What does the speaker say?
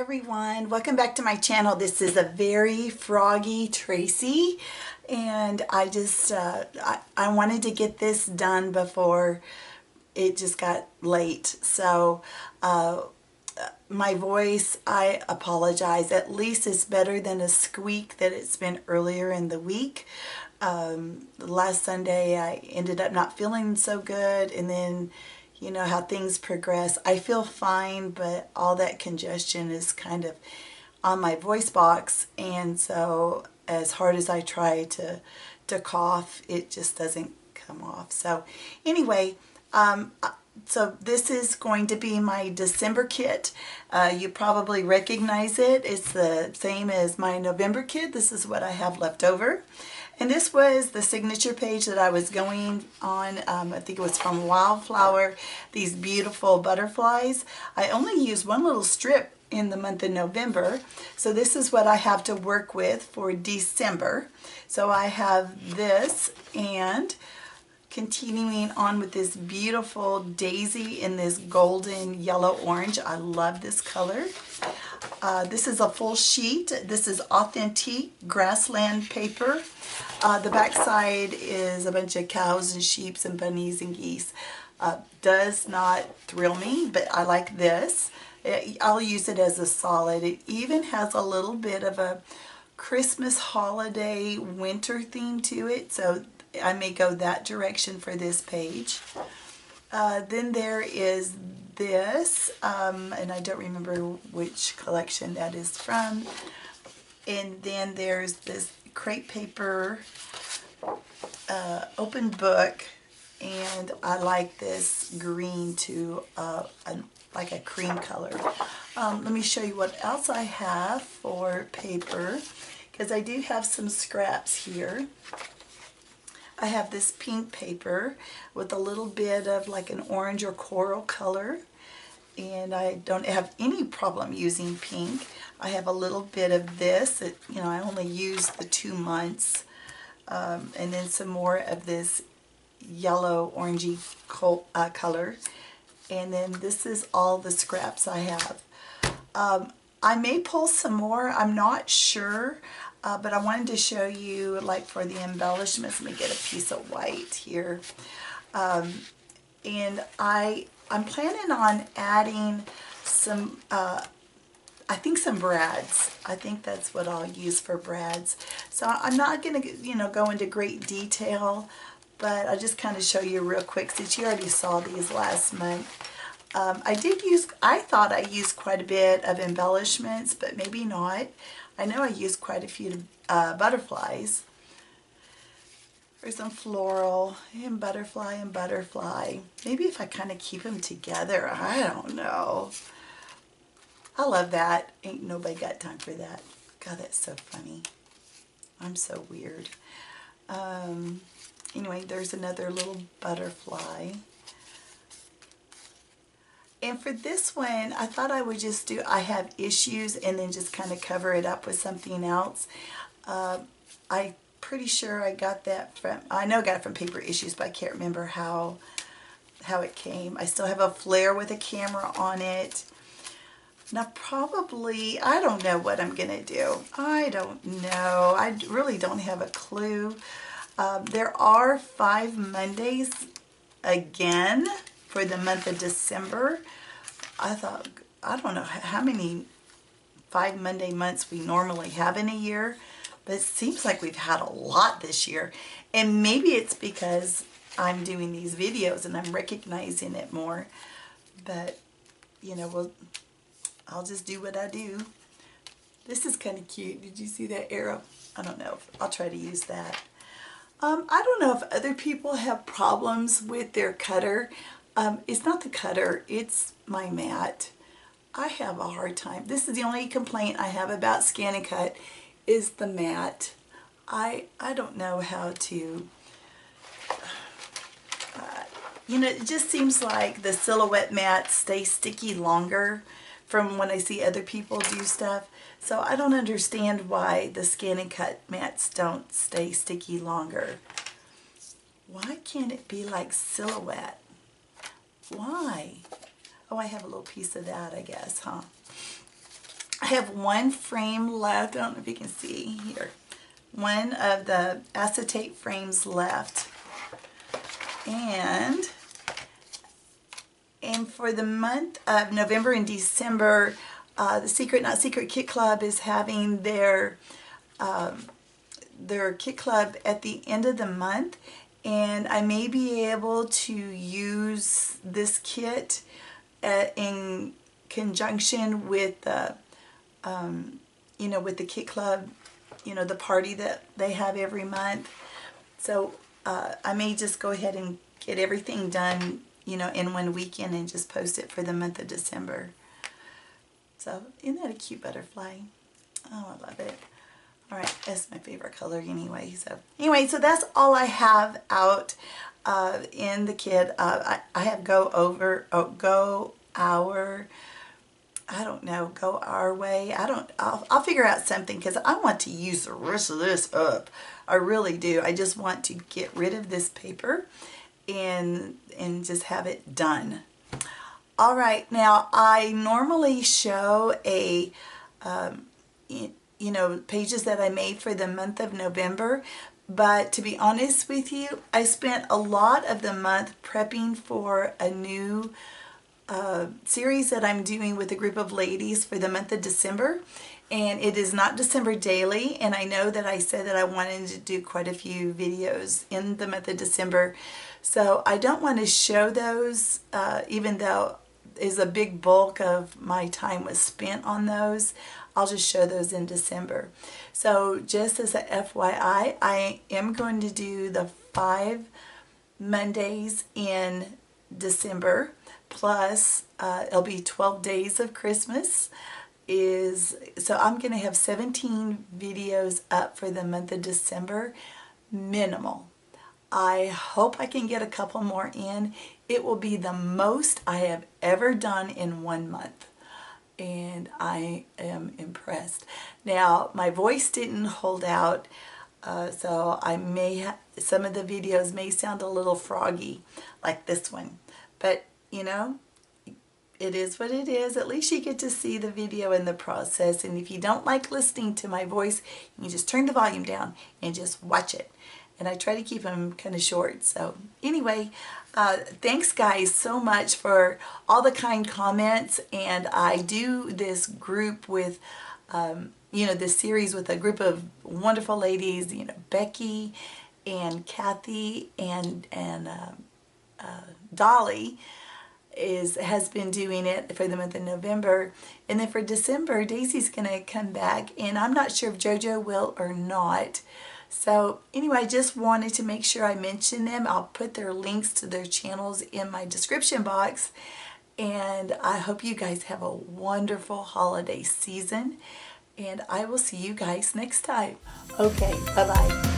everyone, welcome back to my channel. This is a very froggy Tracy, and I wanted to get this done before it just got late. So my voice, I apologize. At least it's better than a squeak that it's been earlier in the week. Last Sunday I ended up not feeling so good, and then you know how things progress. I feel fine, but all that congestion is kind of on my voice box, and so as hard as I try to cough, it just doesn't come off. So anyway, so this is going to be my December kit. You probably recognize it. It's the same as my November kit. This is what I have left over. And this was the signature page that I was going on. I think it was from Wildflower, these beautiful butterflies. I only used one little strip in the month of November. So this is what I have to work with for December. So I have this, and continuing on with this beautiful daisy in this golden yellow orange. I love this color. This is a full sheet. This is authentic grassland paper. The back side is a bunch of cows and sheep and bunnies and geese. Does not thrill me, but I like this. I'll use it as a solid. It even has a little bit of a Christmas holiday winter theme to it, so I may go that direction for this page. Then there is this, and I don't remember which collection that is from. And then there's this crepe paper open book, and I like this green to like a cream color. Let me show you what else I have for paper, because I do have some scraps here. I have this pink paper with a little bit of like an orange or coral color, and I don't have any problem using pink. I have a little bit of this that, you know, I only used the 2 months, and then some more of this yellow orangey color, and then this is all the scraps I have. I may pull some more, I'm not sure. But I wanted to show you, like, for the embellishments. Let me get a piece of white here. And I'm planning on adding some, I think some brads. I think that's what I'll use for brads. So I'm not going to, you know, go into great detail, but I'll just kind of show you real quick, since you already saw these last month. I thought I used quite a bit of embellishments, but maybe not. I know I used quite a few butterflies. There's some floral and butterfly and butterfly. Maybe if I kind of keep them together, I don't know. I love that. Ain't nobody got time for that. God, that's so funny. I'm so weird. Anyway, there's another little butterfly. And for this one, I thought I would just do I have issues and then just kind of cover it up with something else. I'm pretty sure I got that from, I know I got it from Paper Issues, but I can't remember how it came. I still have a flare with a camera on it. Now probably, I don't know what I'm going to do. I don't know. I really don't have a clue. There are 5 Mondays again for the month of December. I thought, I don't know how many 5 Monday months we normally have in a year, but it seems like we've had a lot this year. And maybe it's because I'm doing these videos and I'm recognizing it more. But, you know, well, I'll just do what I do. This is kind of cute. Did you see that arrow? I don't know. I'll try to use that. I don't know if other people have problems with their cutter. It's not the cutter, it's my mat. I have a hard time. This is the only complaint I have about Scan and Cut, is the mat. I don't know how to, you know, it just seems like the silhouette mats stay sticky longer from when I see other people do stuff. So I don't understand why the Scan and Cut mats don't stay sticky longer. Why can't it be like silhouette? Why? Oh, I have a little piece of that, I guess, huh? I have one frame left. I don't know if you can see here. One of the acetate frames left. And for the month of November and December, the Secret Not Secret Kit Club is having their kit club at the end of the month, and I may be able to use this kit in conjunction with the with the kit club, the party that they have every month. So I may just go ahead and get everything done in one weekend and just post it for the month of December. So isn't that a cute butterfly? Oh, I love it. All right, that's my favorite color anyway. So that's all I have out in the kit. I have go our way. I'll figure out something because I want to use the rest of this up. I really do. I just want to get rid of this paper and just have it done. All right, now I normally show a pages that I made for the month of November, but to be honest with you, I spent a lot of the month prepping for a new series that I'm doing with a group of ladies for the month of December, and it is not December daily, and I know that I said that I wanted to do quite a few videos in the month of December, so I don't want to show those, even though is a big bulk of my time was spent on those. I'll just show those in December. So just as a FYI, I am going to do the 5 Mondays in December, plus it'll be 12 days of Christmas. So I'm going to have 17 videos up for the month of December, minimal. I hope I can get a couple more in. It will be the most I have ever done in 1 month. And I am impressed. Now, my voice didn't hold out, so I may some of the videos may sound a little froggy, like this one. But, it is what it is. At least you get to see the video in the process. And if you don't like listening to my voice, you can just turn the volume down and just watch it. And I try to keep them kind of short. So anyway, thanks guys so much for all the kind comments. And I do this group with, this series with a group of wonderful ladies, Becky and Kathy and Dollie has been doing it for the month of November. And then for December, Daisy's going to come back. And I'm not sure if JoJo will or not. So anyway, I just wanted to make sure I mention them. I'll put their links to their channels in my description box. And I hope you guys have a wonderful holiday season. And I will see you guys next time. Okay, bye-bye.